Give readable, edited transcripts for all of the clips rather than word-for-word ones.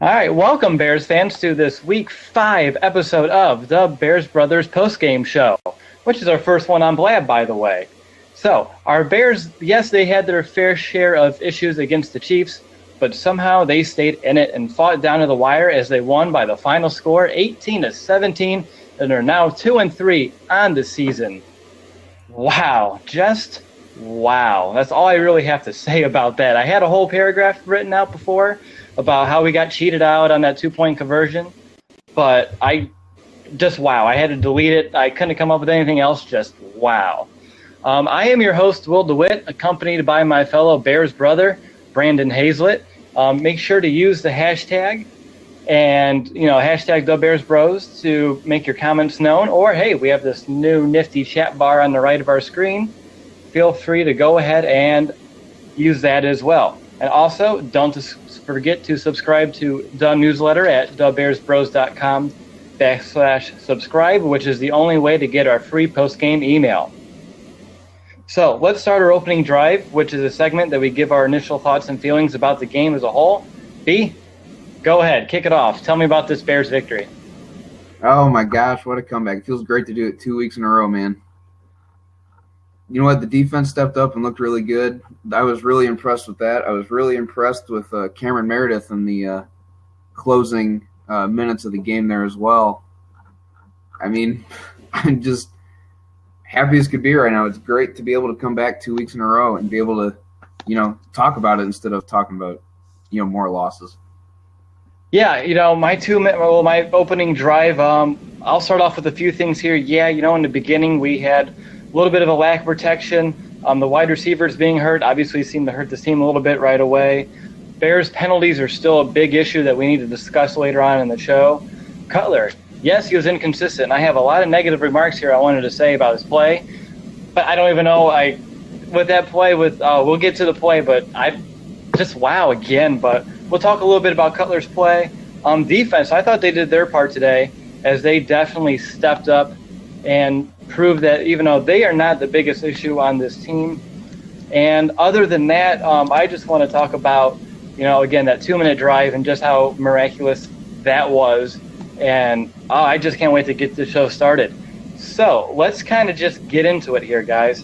All right, welcome, Bears fans, to this Week 5 episode of the Bears Brothers Postgame Show, which is our first one on Blab, by the way. So, our Bears, yes, they had their fair share of issues against the Chiefs, but somehow they stayed in it and fought down to the wire as they won by the final score, 18-17, and are now 2-3 on the season. Wow, just wow. That's all I really have to say about that. I had a whole paragraph written out before about how we got cheated out on that 2-point conversion, but wow. I had to delete it. I couldn't come up with anything else. Just wow. I am your host, Will DeWitt, accompanied by my fellow Bears brother, Brandon Hazlett. Make sure to use the hashtag and, hashtag TheBearsBros to make your comments known. Or, hey, we have this new nifty chat bar on the right of our screen. Feel free to go ahead and use that as well. And also, don't forget to subscribe to the newsletter at thebearsbros.com/subscribe, which is the only way to get our free post-game email. So let's start our opening drive, which is a segment that we give our initial thoughts and feelings about the game as a whole. B, go ahead, kick it off. Tell me about this Bears victory. Oh my gosh, what a comeback. It feels great to do it 2 weeks in a row, man. You know what? The defense stepped up and looked really good. I was really impressed with that. I was really impressed with Cameron Meredith in the closing minutes of the game there as well. I mean, I'm just happy as could be right now. It's great to be able to come back 2 weeks in a row and be able to, talk about it instead of talking about, more losses. Yeah, my opening drive, I'll start off with a few things here. Yeah, in the beginning we had a little bit of a lack of protection. The wide receivers being hurt obviously seemed to hurt this team a little bit right away. Bears penalties are still a big issue that we need to discuss later on in the show. Cutler, yes, he was inconsistent. I have a lot of negative remarks here I wanted to say about his play, but I don't even know. With that play, we'll get to the play, but I just wow again. But we'll talk a little bit about Cutler's play. Defense, I thought they did their part today, as they definitely stepped up and proved that even though they are not the biggest issue on this team. And other than that, I just want to talk about, again, that 2-minute drive and just how miraculous that was. And I just can't wait to get the show started. So let's kind of just get into it here, guys.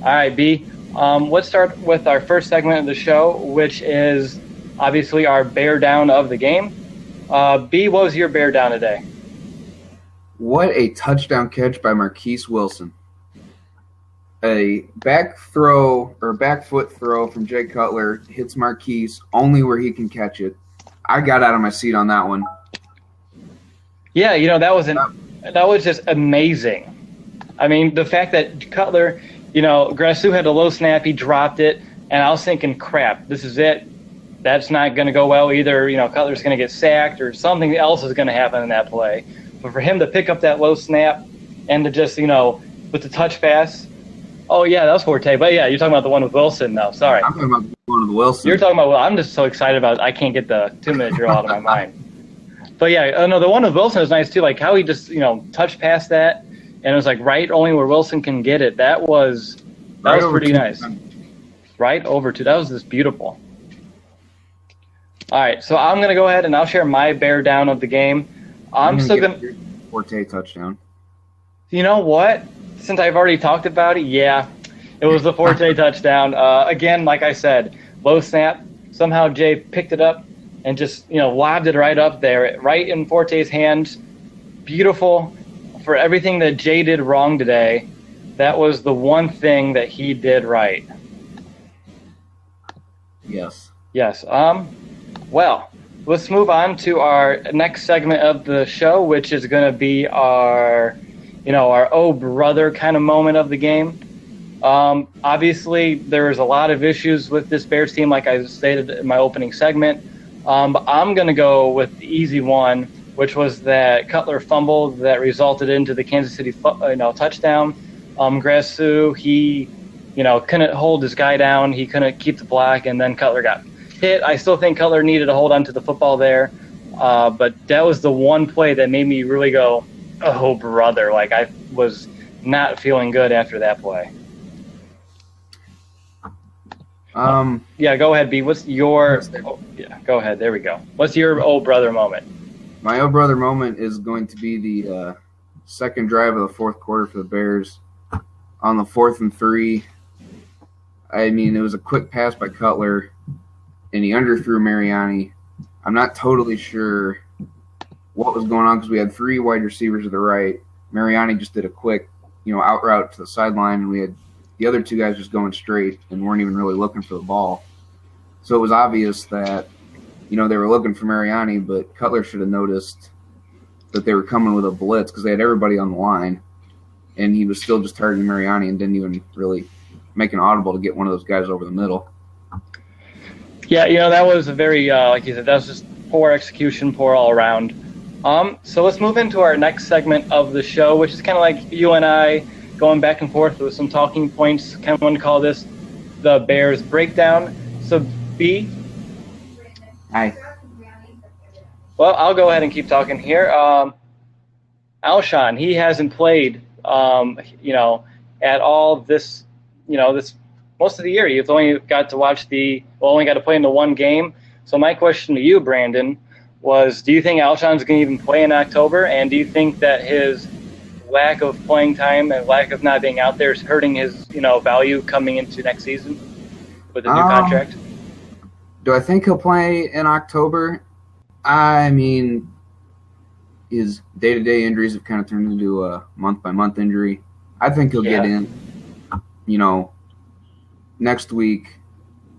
All right, B, let's start with our first segment of the show, which is obviously our bear down of the game. B, what was your bear down today? What a touchdown catch by Marquise Wilson. A back foot throw from Jay Cutler hits Marquise only where he can catch it. I got out of my seat on that one. Yeah, that was just amazing. I mean, the fact that Cutler, Grassu had a low snap, he dropped it, and I was thinking, crap, this is it. That's not going to go well either. Cutler's going to get sacked or something else is going to happen in that play. But for him to pick up that low snap and to just, with the touch pass. Oh, yeah, that was Forte. But, yeah, you're talking about the one with Wilson, though. Sorry. I'm talking about the one with Wilson. You're talking about – I'm just so excited about it. I can't get the 2-minute drill out of my mind. But, yeah, no, the one with Wilson was nice, too. Like how he just, touched past that, and it was, like, right only where Wilson can get it. That was pretty nice. Right over to – that was just beautiful. All right, so I'm going to go ahead and I'll share my bear down of the game. I'm still going to – Forte touchdown. You know what? Since I've already talked about it, yeah, it was the Forte touchdown. Again, like I said, low snap. Somehow Jay picked it up and just, lobbed it right up there, right in Forte's hands. Beautiful. For everything that Jay did wrong today, that was the one thing that he did right. Yes. Yes. Well, let's move on to our next segment of the show, which is going to be our oh brother kind of moment of the game. Obviously, there was a lot of issues with this Bears team, like I stated in my opening segment. But I'm going to go with the easy one, which was that Cutler fumble that resulted into the Kansas City touchdown. Grassu, he couldn't hold his guy down. He couldn't keep the block, and then Cutler got hit. I still think Cutler needed to hold on to the football there, but that was the one play that made me really go, oh, brother. Like, I was not feeling good after that play. Yeah, go ahead, B. What's your? Oh, yeah, go ahead. There we go. What's your old brother moment? My old brother moment is going to be the second drive of the fourth quarter for the Bears on the 4th and 3. I mean, it was a quick pass by Cutler, and he underthrew Mariani. I'm not totally sure what was going on because we had 3 wide receivers to the right. Mariani just did a quick, out route to the sideline, and we had the other 2 guys just going straight and weren't even really looking for the ball. So it was obvious that, they were looking for Mariani, but Cutler should have noticed that they were coming with a blitz because they had everybody on the line, and he was still just targeting Mariani and didn't even really make an audible to get one of those guys over the middle. Yeah, that was a very, like you said, that was just poor execution, poor all around. So let's move into our next segment of the show, which is kind of like you and I going back and forth with some talking points. Kind of want to call this the Bears breakdown. So, B. Hi. Well, I'll go ahead and keep talking here. Alshon, he hasn't played, at all this, this most of the year. You've only got to watch only got to play in the one game. So my question to you, Brandon, was do you think Alshon's going to even play in October? And do you think that his lack of playing time and lack of not being out there is hurting his, value coming into next season with a new contract? Do I think he'll play in October? I mean, his day-to-day injuries have kind of turned into a month-by-month injury. I think he'll get in, next week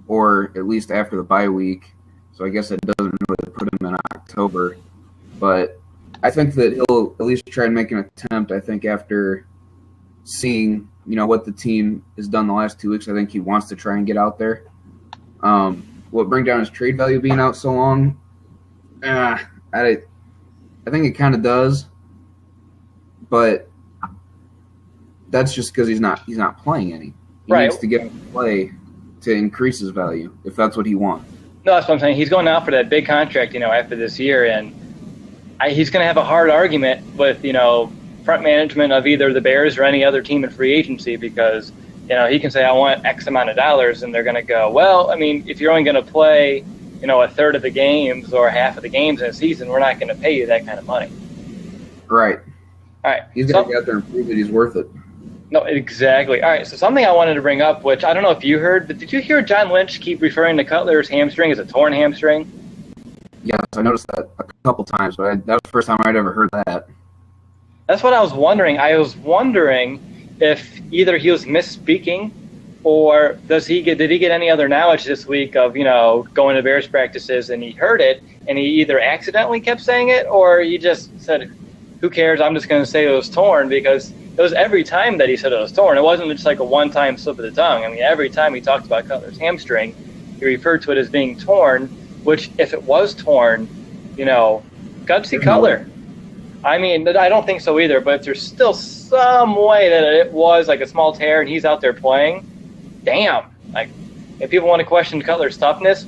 or at least after the bye week. So I guess it doesn't really put him in October. But I think that he'll at least try and make an attempt. I think after seeing, what the team has done the last 2 weeks, I think he wants to try and get out there. Will it bring down his trade value being out so long? I think it kind of does, but that's just because he's not playing any. He needs to get him to play to increase his value if that's what he wants. No, that's what I'm saying. He's going out for that big contract, after this year, and he's going to have a hard argument with, front management of either the Bears or any other team in free agency because, he can say, I want X amount of dollars, and they're going to go, well, I mean, if you're only going to play, a third of the games or half of the games in a season, we're not going to pay you that kind of money. Right. All right. He's got to get out there and prove that he's worth it. No, exactly. All right, so something I wanted to bring up, which I don't know if you heard, but did you hear John Lynch keep referring to Cutler's hamstring as a torn hamstring? Yes, I noticed that a couple times, but that was the first time I'd ever heard that. That's what I was wondering. I was wondering if either he was misspeaking or did he get any other knowledge this week of, going to Bears practices and he heard it and he either accidentally kept saying it or he just said, who cares, I'm just going to say it was torn because it was every time that he said it was torn. It wasn't just like a one-time slip of the tongue. I mean, every time he talked about Cutler's hamstring, he referred to it as being torn, which if it was torn, gutsy Cutler. I mean, I don't think so either, but if there's still some way that it was like a small tear and he's out there playing, damn. Like, if people want to question Cutler's toughness,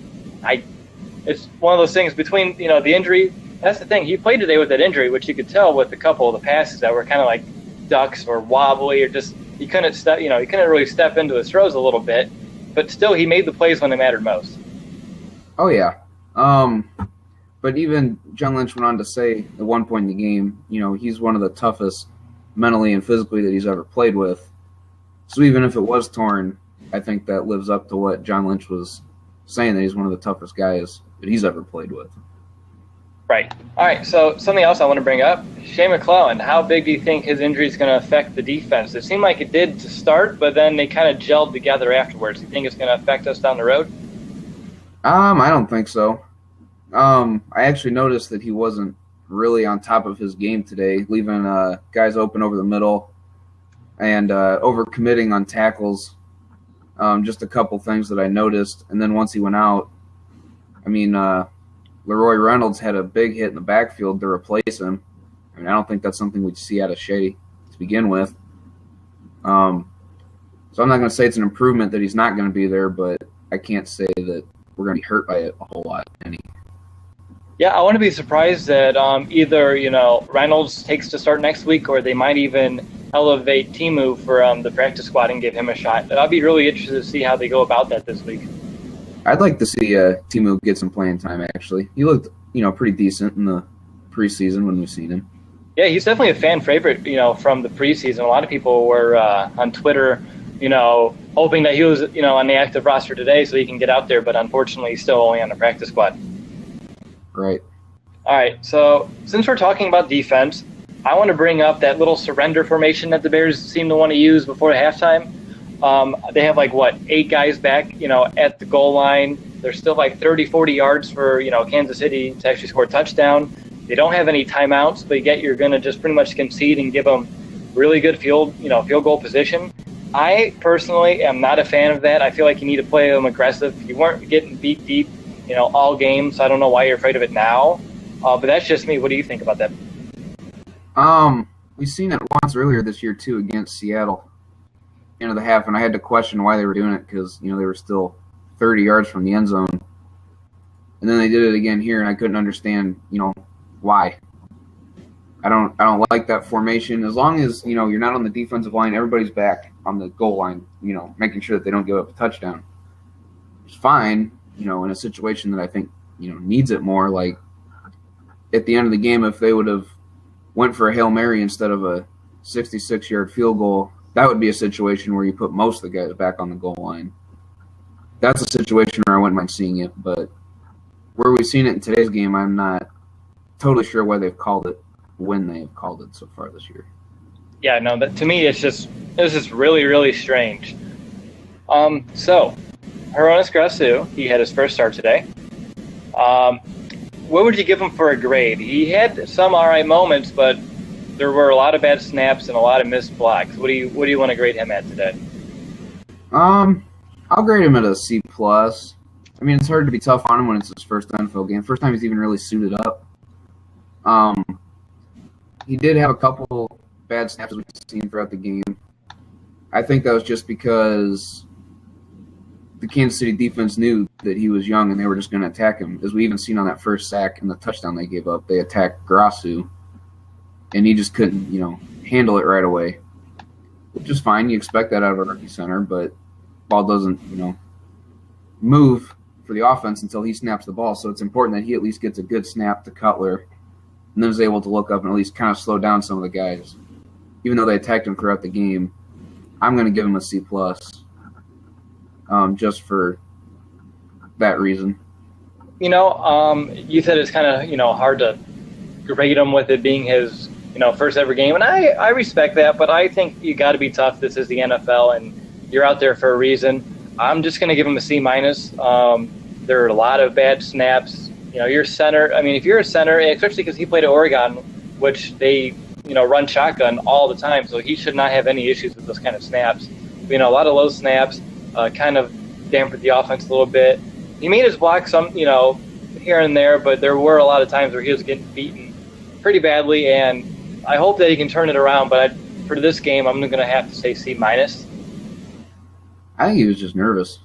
it's one of those things between, the injury. That's the thing. He played today with that injury, which you could tell with a couple of the passes that were kind of like ducks or wobbly or just he couldn't step, he couldn't really step into his throws a little bit, but still he made the plays when they mattered most. Oh, yeah. But even John Lynch went on to say at one point in the game, he's one of the toughest mentally and physically that he's ever played with. So even if it was torn, I think that lives up to what John Lynch was saying, that he's one of the toughest guys that he's ever played with. Right. All right, so something else I want to bring up, Shea McClellan, how big do you think his injury is going to affect the defense? It seemed like it did to start, but then they kind of gelled together afterwards. Do you think it's going to affect us down the road? I don't think so. I actually noticed that he wasn't really on top of his game today, leaving guys open over the middle and overcommitting on tackles. Just a couple things that I noticed. And then once he went out, I mean, Leroy Reynolds had a big hit in the backfield to replace him. I mean, I don't think that's something we'd see out of Shea to begin with. So I'm not going to say it's an improvement that he's not going to be there, but I can't say that we're going to be hurt by it a whole lot. Yeah, I want to be surprised that either, Reynolds takes to start next week or they might even elevate Timu for the practice squad and give him a shot. But I'll be really interested to see how they go about that this week. I'd like to see Timu get some playing time, actually. He looked, pretty decent in the preseason when we've seen him. Yeah, he's definitely a fan favorite, from the preseason. A lot of people were on Twitter, hoping that he was, on the active roster today so he can get out there, but unfortunately he's still only on the practice squad. Right. All right, so since we're talking about defense, I want to bring up that little surrender formation that the Bears seem to want to use before halftime. They have 8 guys back, at the goal line. There's still 30, 40 yards for, Kansas City to actually score a touchdown. They don't have any timeouts, but yet you're going to just pretty much concede and give them really good field goal position. I personally am not a fan of that. I feel like you need to play them aggressive. You weren't getting beat deep, all game, so I don't know why you're afraid of it now. But that's just me. What do you think about that? We've seen it once earlier this year, too, against Seattle. End of the half, and I had to question why they were doing it because, they were still 30 yards from the end zone. And then they did it again here, and I couldn't understand, why. I don't like that formation. As long as, you're not on the defensive line, everybody's back on the goal line, making sure that they don't give up a touchdown. It's fine, in a situation that I think, needs it more. Like at the end of the game, if they would have went for a Hail Mary instead of a 66-yard field goal, that would be a situation where you put most of the guys back on the goal line. That's a situation where I wouldn't mind seeing it, but where we've seen it in today's game, I'm not totally sure why they've called it when they've called it so far this year. Yeah, no, that to me it's just really, really strange. So Hronis Grasu, he had his first start today. What would you give him for a grade? He had some all right moments, but there were a lot of bad snaps and a lot of missed blocks. What do you want to grade him at today? I'll grade him at a C+. I mean, it's hard to be tough on him when it's his first NFL game. First time he's even really suited up. He did have a couple bad snaps we've seen throughout the game. I think that was just because the Kansas City defense knew that he was young and they were just going to attack him. As we even seen on that first sack and the touchdown they gave up, they attacked Grasu, and he just couldn't, handle it right away. Which is fine. You expect that out of a rookie center, but ball doesn't, move for the offense until he snaps the ball. So it's important that he at least gets a good snap to Cutler and then is able to look up and at least kind of slow down some of the guys. Even though they attacked him throughout the game, I'm going to give him a C+, just for that reason. You said it's kind of, hard to grade him with it being his, first ever game. And I respect that, but I think you got to be tough. This is the NFL, and you're out there for a reason. I'm just going to give him a C-. There are a lot of bad snaps. Your center, if you're a center, especially because he played at Oregon, which they, run shotgun all the time, so he should not have any issues with those kind of snaps. A lot of low snaps kind of dampened the offense a little bit. He made his block some, here and there, but there were a lot of times where he was getting beaten pretty badly, and I hope that he can turn it around, but for this game, I'm going to have to say C-. I think he was just nervous.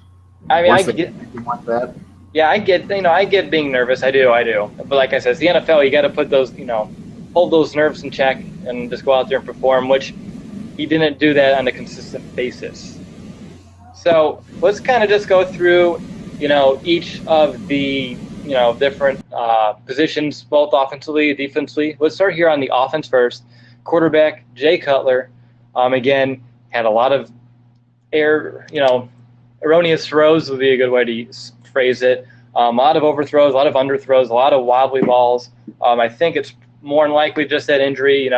I get like that. Yeah, I get being nervous. I do. But like I said, it's the NFL. You got to put those, hold those nerves in check and just go out there and perform, which he didn't do that on a consistent basis. So let's kind of just go through, each of the, different positions, both offensively and defensively. Let's start here on the offense first. Quarterback, Jay Cutler, again, had a lot of erroneous throws would be a good way to phrase it. A lot of overthrows, a lot of underthrows, a lot of wobbly balls. I think it's more than likely just that injury,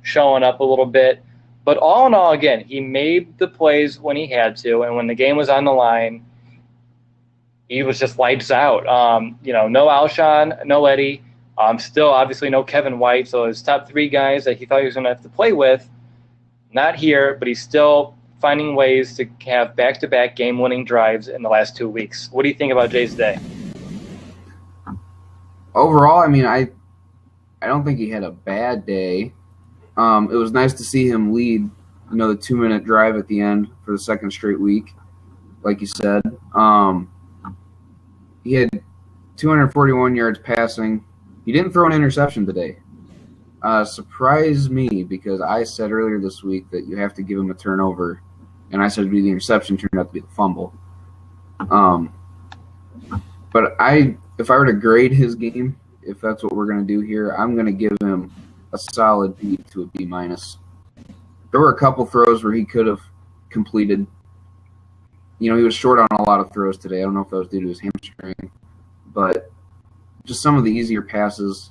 showing up a little bit. But all in all, again, he made the plays when he had to, and when the game was on the line, he was just lights out. No Alshon, no Eddie, still obviously no Kevin White. So his top 3 guys that he thought he was going to have to play with, not here, but he's still finding ways to have back-to-back game-winning drives in the last 2 weeks. What do you think about Jay's day? Overall, I don't think he had a bad day. It was nice to see him lead, the 2-minute drive at the end for the second straight week, like you said. He had 241 yards passing. He didn't throw an interception today. Surprised me because I said earlier this week that you have to give him a turnover, and I said it'd be the interception, turned out to be the fumble. Um, but if I were to grade his game, if that's what we're going to do here, I'm going to give him a solid B to a B minus. There were a couple throws where he could have completed. He was short on a lot of throws today. I don't know if that was due to his hamstring, but just some of the easier passes,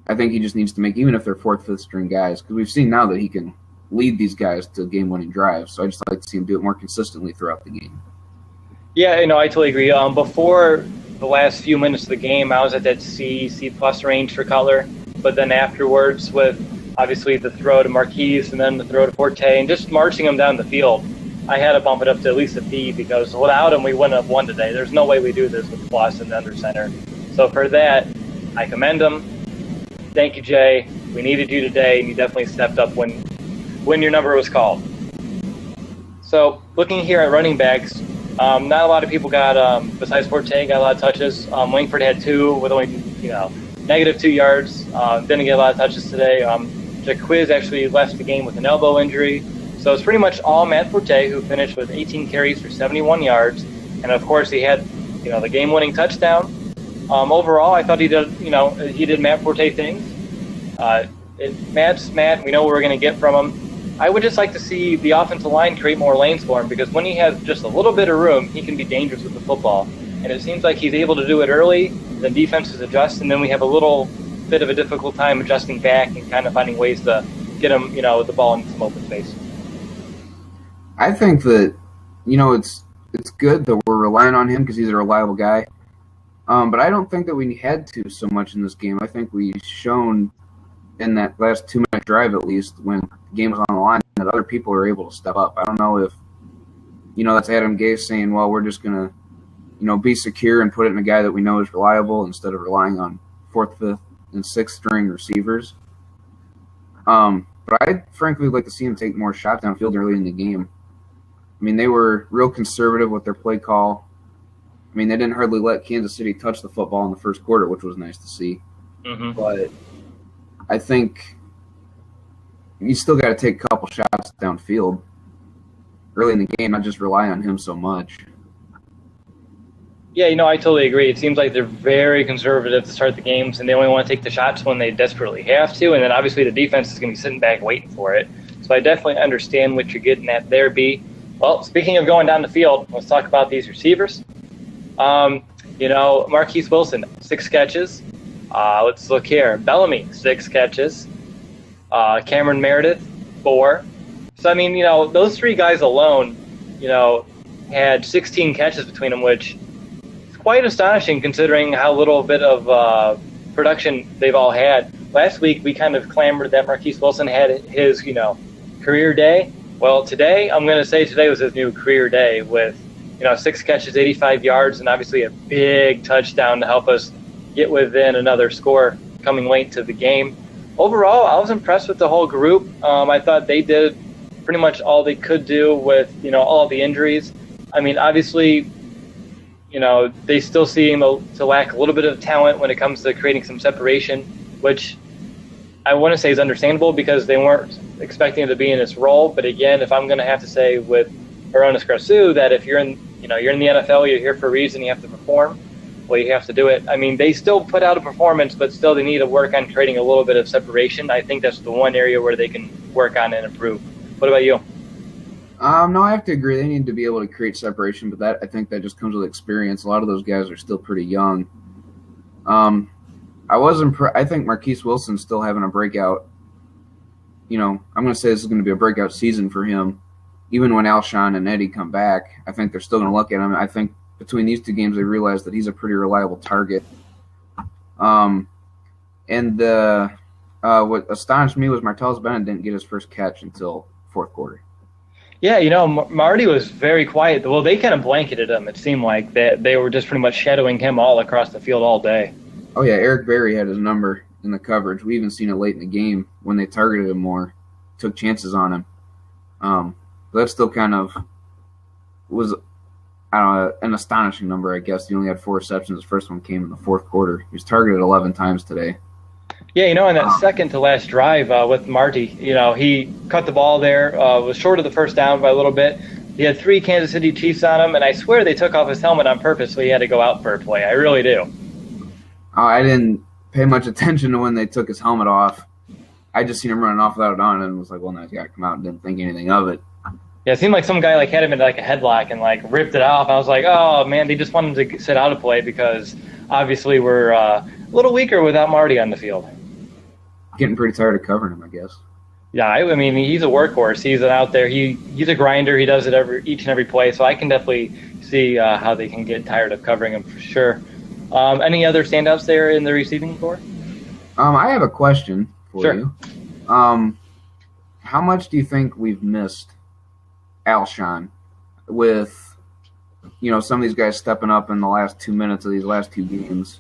I think he just needs to make, even if they're fourth, fifth string guys, because we've seen now that he can lead these guys to game-winning drives. So I just like to see him do it more consistently throughout the game. Yeah, I totally agree. Before the last few minutes of the game, I was at that C plus range for Cutler, but then afterwards, with obviously the throw to Marquise and then the throw to Forte, and just marching him down the field, I had to bump it up to at least a B, because without him, we wouldn't have won today. There's no way we do this with Plus and the under center. So for that, I commend him. Thank you, Jay. We needed you today, and you definitely stepped up when your number was called. So looking here at running backs, not a lot of people got, besides Forte, got a lot of touches. Langford had 2 with only, negative 2 yards. Didn't get a lot of touches today. Jaquiz actually left the game with an elbow injury. So it's pretty much all Matt Forte, who finished with 18 carries for 71 yards. And, of course, he had, the game-winning touchdown. Overall, I thought he did Matt Forte things. Matt's Matt. We know what we're going to get from him. I would just like to see the offensive line create more lanes for him, because when he has just a little bit of room, he can be dangerous with the football. And it seems like he's able to do it early. The defenses adjust, and then we have a little bit of a difficult time adjusting back and kind of finding ways to get him, the ball in some open space. I think that, it's good that we're relying on him because he's a reliable guy. But I don't think that we had to so much in this game. I think we've shown in that last 2-minute drive, at least, when the game was on the line, that other people are able to step up. I don't know if, that's Adam Gase saying, well, we're just going to, be secure and put it in a guy that we know is reliable instead of relying on fourth, fifth, and sixth string receivers. But I'd frankly like to see him take more shots downfield early in the game. I mean, they were real conservative with their play call. I mean, they didn't hardly let Kansas City touch the football in the first quarter, which was nice to see. Mm-hmm. But I think you still got to take a couple shots downfield early in the game, not just rely on him so much. Yeah, I totally agree. It seems like they're very conservative to start the games, and they only want to take the shots when they desperately have to. And then obviously the defense is going to be sitting back waiting for it. So I definitely understand what you're getting at there, B. Well, speaking of going down the field, let's talk about these receivers. Marquise Wilson, 6 catches. Let's look here. Bellamy, 6 catches. Cameron Meredith, 4. So, I mean, those 3 guys alone, had 16 catches between them, which is quite astonishing considering how little bit of production they've all had. Last week, we kind of clamored that Marquise Wilson had his, career day. Well, today, I'm going to say today was his new career day with, 6 catches, 85 yards, and obviously a big touchdown to help us get within another score coming late to the game. Overall, I was impressed with the whole group. I thought they did pretty much all they could do with, all the injuries. I mean, obviously, they still seem to lack a little bit of talent when it comes to creating some separation, which I want to say is understandable because they weren't expecting him to be in this role. But again, if I'm going to have to say with Aronis Garcia that if you're in the NFL, you're here for a reason, you have to perform. Well, you have to do it. I mean, they still put out a performance, but still they need to work on creating a little bit of separation. I think that's the one area where they can work on and improve. What about you? No, I have to agree. They need to be able to create separation, but I think that just comes with experience. A lot of those guys are still pretty young. I think Marquise Wilson's still having a breakout. I'm going to say this is going to be a breakout season for him. Even when Alshon and Eddie come back, I think they're still going to look at him. I think between these 2 games, they realize that he's a pretty reliable target. And what astonished me was Martellus Bennett didn't get his first catch until fourth quarter. Yeah, Marty was very quiet. Well, they kind of blanketed him. It seemed like they were just pretty much shadowing him all across the field all day. Oh, yeah, Eric Berry had his number in the coverage. We even seen it late in the game when they targeted him more, took chances on him. But that still kind of was an astonishing number, I guess. He only had 4 receptions. The first one came in the fourth quarter. He was targeted 11 times today. Yeah, in that Um, second to last drive with Marty, he cut the ball there, was short of the first down by a little bit. He had 3 Kansas City Chiefs on him, and I swear they took off his helmet on purpose so he had to go out for a play. I really do. I didn't pay much attention to when they took his helmet off. I just seen him running off without it on, and was like, "Well, now he's got to come out," and didn't think anything of it. Yeah, it seemed like some guy had him in a headlock and ripped it off. I was like, oh man, they just wanted him to sit out a play because obviously we're a little weaker without Marty on the field. Getting pretty tired of covering him, I guess. Yeah, I mean he's a workhorse. He's an out there. He's a grinder. He does it each and every play. So I can definitely see how they can get tired of covering him for sure. Any other standouts there in the receiving corps? I have a question for Sure. you. How much do you think we've missed Alshon with some of these guys stepping up in the last 2 minutes of these last two games?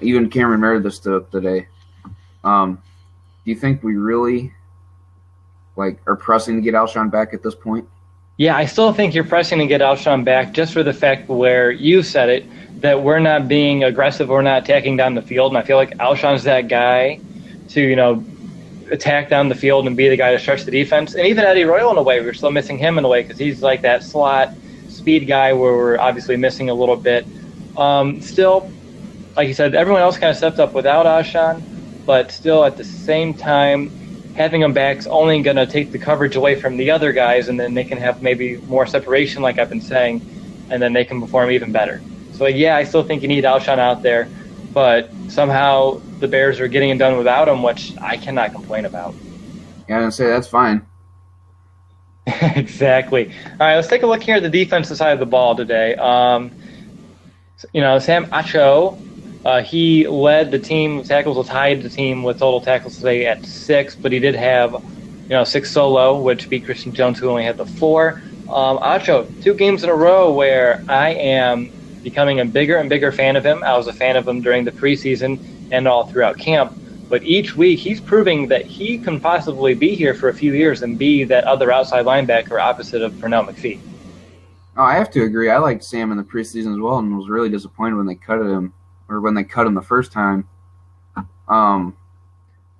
Even Cameron Meredith stood up today. Do you think we really are pressing to get Alshon back at this point? Yeah, I still think you're pressing to get Alshon back just for the fact where you said it, that we're not being aggressive, we're not attacking down the field, and I feel like Alshon's that guy to, attack down the field and be the guy to stretch the defense. And even Eddie Royal, in a way, we're still missing him in a way because he's like that slot speed guy where we're obviously missing a little bit. Still, like you said, everyone else kind of stepped up without Alshon, but still at the same time, having him back is only going to take the coverage away from the other guys, and then they can have maybe more separation, like I've been saying, and then they can perform even better. So, yeah, I still think you need Alshon out there, but somehow the Bears are getting it done without him, which I cannot complain about. Yeah, I'd say that's fine. Exactly. All right, let's take a look here at the defensive side of the ball today. Sam Acho, he led the team. Tackles was tied the team with total tackles today at 6, but he did have, 6 solo, which beat Christian Jones, who only had the 4. Acho, 2 games in a row where I am becoming a bigger and bigger fan of him. I was a fan of him during the preseason and all throughout camp. But each week, he's proving that he can possibly be here for a few years and be that other outside linebacker opposite of Pernell McPhee. Oh, I have to agree. I liked Sam in the preseason as well, and was really disappointed when they cut him the first time. And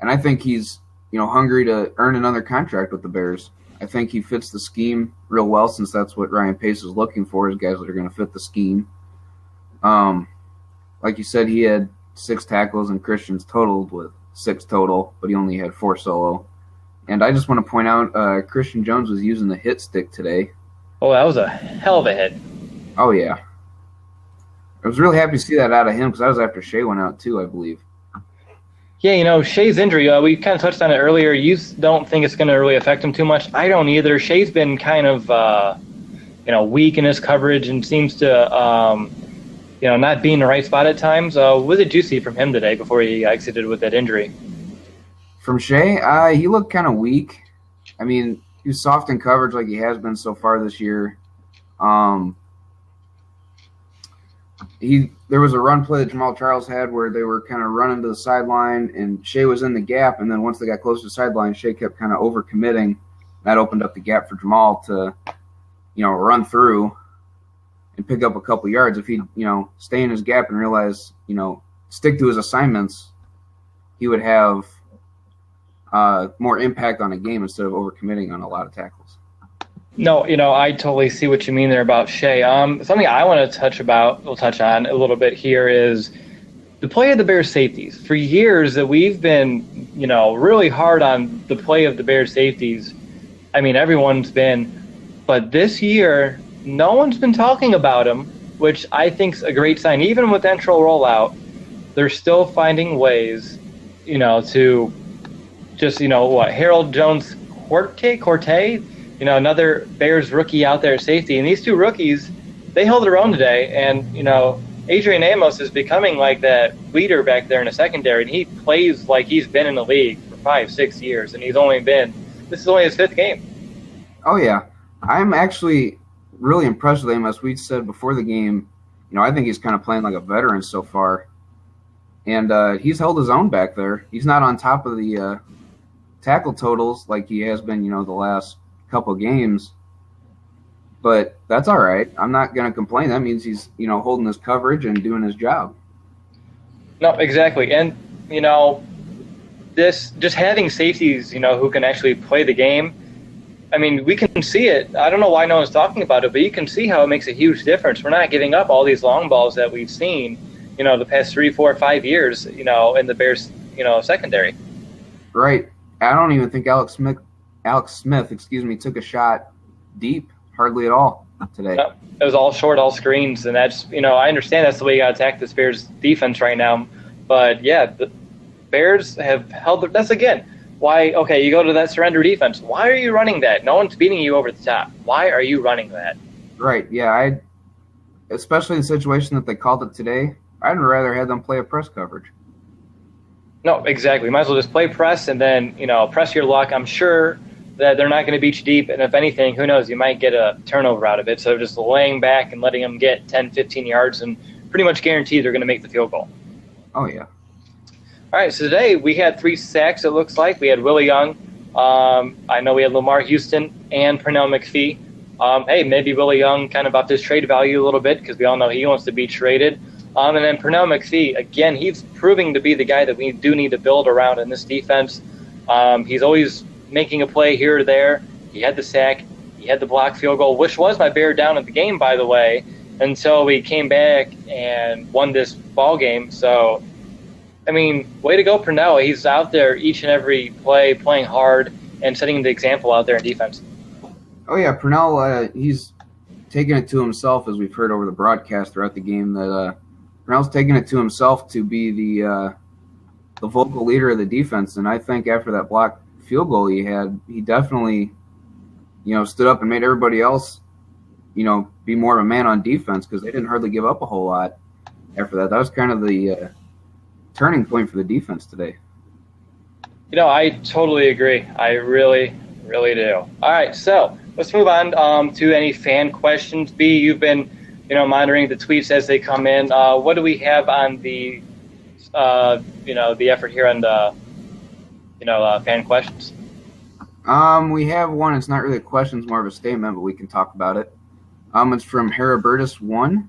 I think he's hungry to earn another contract with the Bears. I think he fits the scheme real well, since that's what Ryan Pace is looking for, is guys that are going to fit the scheme. Like you said, he had 6 tackles, and Christian's totaled with 6 total, but he only had 4 solo. And I just want to point out, Christian Jones was using the hit stick today. Oh, that was a hell of a hit. Oh, yeah. I was really happy to see that out of him, because that was after Shea went out too, I believe. Yeah, Shea's injury, we kind of touched on it earlier. You don't think it's going to really affect him too much. I don't either. Shea's been kind of, weak in his coverage and seems to, not be in the right spot at times. What did you see from him today before he exited with that injury? From Shea, he looked kind of weak. I mean, he was soft in coverage like he has been so far this year. There was a run play that Jamal Charles had where they were kind of running to the sideline, and Shea was in the gap, and then once they got close to the sideline, Shea kept kind of overcommitting. That opened up the gap for Jamal to, run through and pick up a couple yards. If he'd, stay in his gap and realize, stick to his assignments, he would have more impact on a game instead of overcommitting on a lot of tackles. No, I totally see what you mean there about Shea. Something I want to we'll touch on a little bit here is the play of the Bears safeties. For years that we've been, really hard on the play of the Bears safeties. I mean, everyone's been, but this year, no one's been talking about them, which I think is a great sign. Even with enteral rollout, they're still finding ways, to just, Harold Jones Corte, another Bears rookie out there at safety. And these 2 rookies, they held their own today. And, Adrian Amos is becoming like that leader back there in the secondary. And he plays like he's been in the league for 5-6 years. And this is only his 5th game. Oh, yeah. I'm actually really impressed with Amos. We said before the game, I think he's kind of playing like a veteran so far. And he's held his own back there. He's not on top of the tackle totals like he has been, the last couple games. But that's all right. I'm not going to complain. That means he's, holding his coverage and doing his job. No, exactly. And you know, this just having safeties, who can actually play the game. I mean, we can see it. I don't know why no one's talking about it, but you can see how it makes a huge difference. We're not giving up all these long balls that we've seen, the past 3, 4, 5 years, in the Bears, secondary. Right. I don't even think Alex Smith, took a shot deep, hardly at all today. No, it was all short, all screens, and that's, I understand that's the way you got to attack this Bears defense right now. But, yeah, the Bears have held – that's, again, why – okay, you go to that surrender defense. Why are you running that? No one's beating you over the top. Why are you running that? Right, yeah. Especially in the situation that they called it today, I'd rather have them play a press coverage. No, exactly. Might as well just play press and then, press your luck. I'm sure that they're not going to beat you deep, and if anything, who knows, you might get a turnover out of it. So just laying back and letting them get 10, 15 yards and pretty much guarantee they're going to make the field goal. Oh, yeah. All right, so today we had 3 sacks, it looks like. We had Willie Young. I know we had Lamar Houston and Pernell McPhee. Hey, maybe Willie Young kind of up his trade value a little bit because we all know he wants to be traded. And then Pernell McPhee, again, he's proving to be the guy that we do need to build around in this defense. He's always making a play here or there. He had the sack. He had the blocked field goal, which was my bear down at the game, by the way, until we came back and won this ball game. So, I mean, way to go, Pernell. He's out there each and every play, playing hard and setting the example out there in defense. Oh, yeah, Pernell, he's taking it to himself, as we've heard over the broadcast throughout the game, that Pernell's taking it to himself to be the vocal leader of the defense. And I think after that blocked field goal he had, he definitely, stood up and made everybody else, be more of a man on defense because they didn't hardly give up a whole lot after that. That was kind of the turning point for the defense today. I totally agree. I really, really do. All right, so let's move on to any fan questions. B, you've been, monitoring the tweets as they come in. What do we have on the, the effort here on the, fan questions? We have one. It's not really a question, it's more of a statement, but we can talk about it. It's from Heribertus1.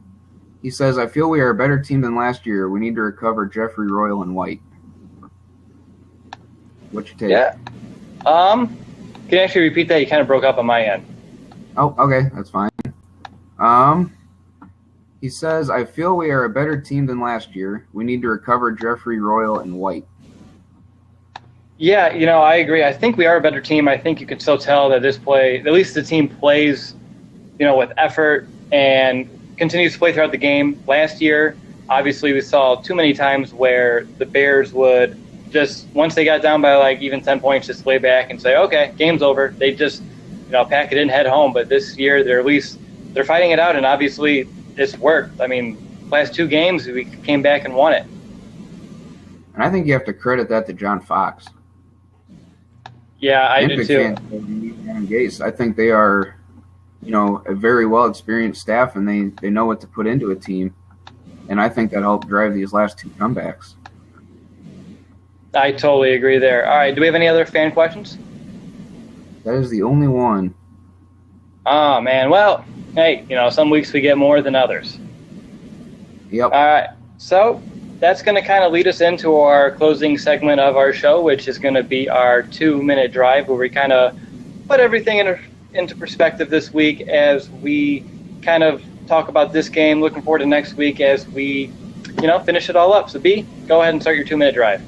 He says, I feel we are a better team than last year. We need to recover Jeffrey, Royal, and White. What's your take? Yeah. Can you actually repeat that? You kind of broke up on my end. Oh, okay. That's fine. He says, I feel we are a better team than last year. We need to recover Jeffrey, Royal, and White. Yeah, I agree. I think we are a better team. I think you can still tell that at least the team plays, with effort and continues to play throughout the game. Last year, obviously, we saw too many times where the Bears would just, once they got down by like even 10 points, just lay back and say, okay, game's over. They just, pack it in, head home. But this year, they're fighting it out, and obviously it's worked. I mean, last 2 games, we came back and won it. And I think you have to credit that to John Fox. Yeah, I do too. I think they are, a very well-experienced staff, and they know what to put into a team. And I think that helped drive these last 2 comebacks. I totally agree there. All right, do we have any other fan questions? That is the only one. Oh, man. Well, hey, some weeks we get more than others. Yep. All right, so that's going to kind of lead us into our closing segment of our show, which is going to be our 2-minute drive, where we kind of put everything into perspective this week as we kind of talk about this game, looking forward to next week as we, finish it all up. So, B, go ahead and start your 2-minute drive.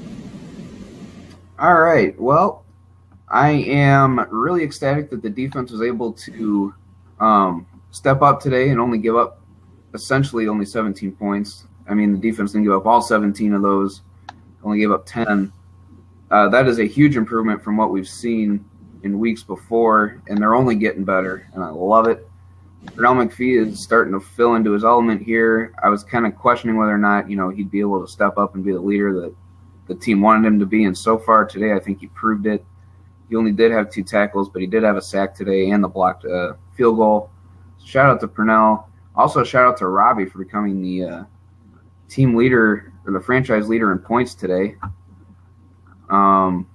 All right. Well, I am really ecstatic that the defense was able to step up today and only give up essentially only 17 points. I mean, the defense didn't give up all 17 of those, only gave up 10. That is a huge improvement from what we've seen in weeks before, and they're only getting better, and I love it. Pernell McPhee is starting to fill into his element here. I was kind of questioning whether or not, he'd be able to step up and be the leader that the team wanted him to be, and so far today I think he proved it. He only did have 2 tackles, but he did have a sack today and the blocked field goal. Shout out to Pernell. Also, shout out to Robbie for becoming the team leader or the franchise leader in points today. I'm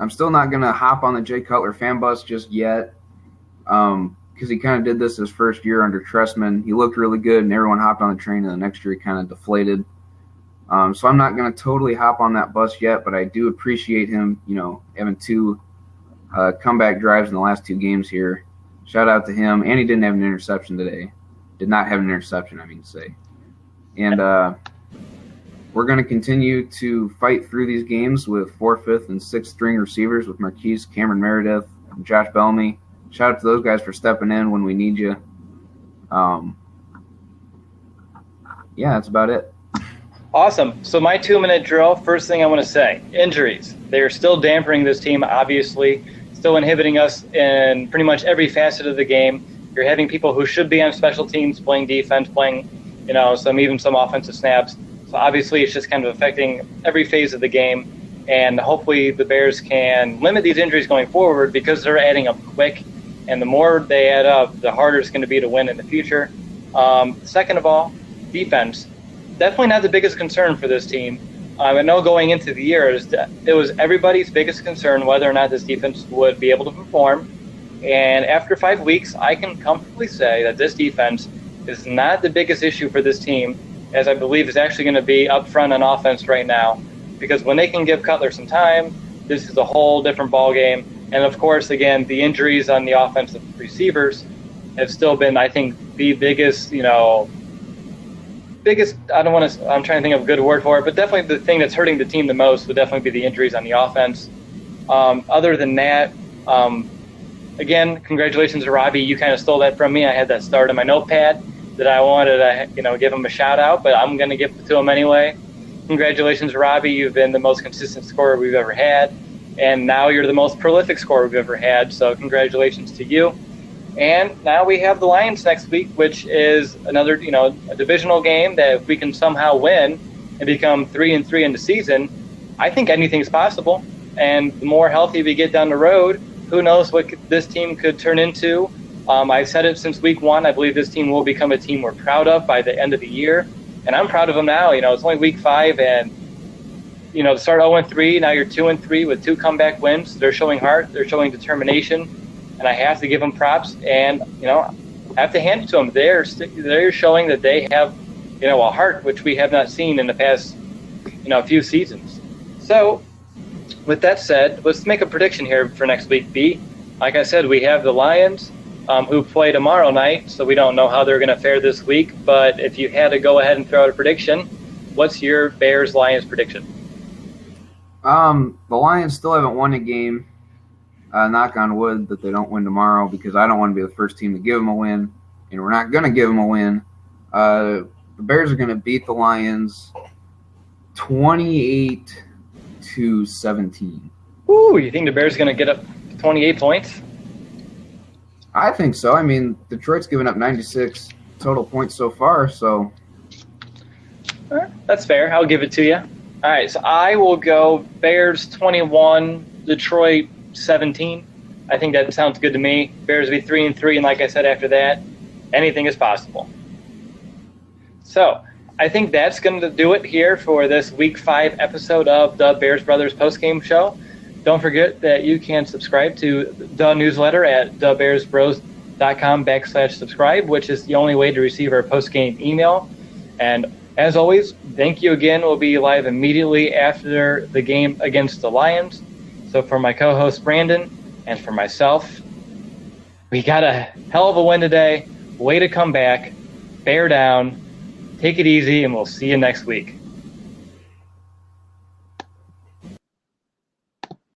still not going to hop on the Jay Cutler fan bus just yet because he kind of did this his first year under Trestman. He looked really good, and everyone hopped on the train, and the next year he kind of deflated. So I'm not going to totally hop on that bus yet, but I do appreciate him, having two comeback drives in the last two games here. Shout out to him. And he didn't have an interception today. Did not have an interception, I mean to say. And we're going to continue to fight through these games with 4th, 5th, and 6th string receivers with Marquise, Cameron Meredith, and Josh Bellamy. Shout out to those guys for stepping in when we need you. Yeah, that's about it. Awesome. So my 2-minute drill, first thing I want to say, injuries. They are still dampening this team, obviously, still inhibiting us in pretty much every facet of the game. You're having people who should be on special teams playing defense, playing, some offensive snaps. So obviously it's just kind of affecting every phase of the game. And hopefully the Bears can limit these injuries going forward because they're adding up quick. And the more they add up, the harder it's going to be to win in the future. Second of all, defense. Definitely not the biggest concern for this team. I know going into the year, it was everybody's biggest concern whether or not this defense would be able to perform. And after 5 weeks, I can comfortably say that this defense is not the biggest issue for this team, as I believe is actually going to be up front on offense right now. Because when they can give Cutler some time, this is a whole different ballgame. And of course, again, the injuries on the offensive receivers have still been, I think, the biggest, I'm trying to think of a good word for it, but definitely the thing that's hurting the team the most would definitely be the injuries on the offense. Other than that, again, congratulations to Robbie. You kind of stole that from me. I had that started in my notepad that I wanted to, give him a shout out, but I'm going to give it to him anyway. Congratulations, Robbie. You've been the most consistent scorer we've ever had, and now you're the most prolific scorer we've ever had, so congratulations to you. And now we have the Lions next week, which is another, a divisional game that if we can somehow win and become 3-3 in the season, I think anything's possible. And the more healthy we get down the road, who knows what this team could turn into. I've said it since week 1. I believe this team will become a team we're proud of by the end of the year. And I'm proud of them now. It's only week 5, and, to start 0-3, now you're 2-3 with 2 comeback wins. They're showing heart. They're showing determination. And I have to give them props, and I have to hand it to them. They're showing that they have, a heart which we have not seen in the past, few seasons. So, with that said, let's make a prediction here for next week. B, like I said, we have the Lions, who play tomorrow night, so we don't know how they're going to fare this week. But if you had to go ahead and throw out a prediction, what's your Bears-Lions prediction? The Lions still haven't won a game. Knock on wood that they don't win tomorrow, because I don't want to be the first team to give them a win, and we're not going to give them a win. The Bears are going to beat the Lions 28-17. Ooh, you think the Bears are going to get up 28 points? I think so. I mean, Detroit's given up 96 total points so far, so. That's fair. I'll give it to you. All right, so I will go Bears 21, Detroit 17. I think that sounds good to me. Bears will be 3-3, and like I said, after that, anything is possible. So I think that's going to do it here for this Week 5 episode of the Bears Brothers Postgame Show. Don't forget that you can subscribe to the newsletter at thebearsbros.com/subscribe, which is the only way to receive our postgame email. And as always, thank you again. We'll be live immediately after the game against the Lions. So for my co-host Brandon and for myself, we got a hell of a win today. Way to come back. Bear down. Take it easy, and we'll see you next week.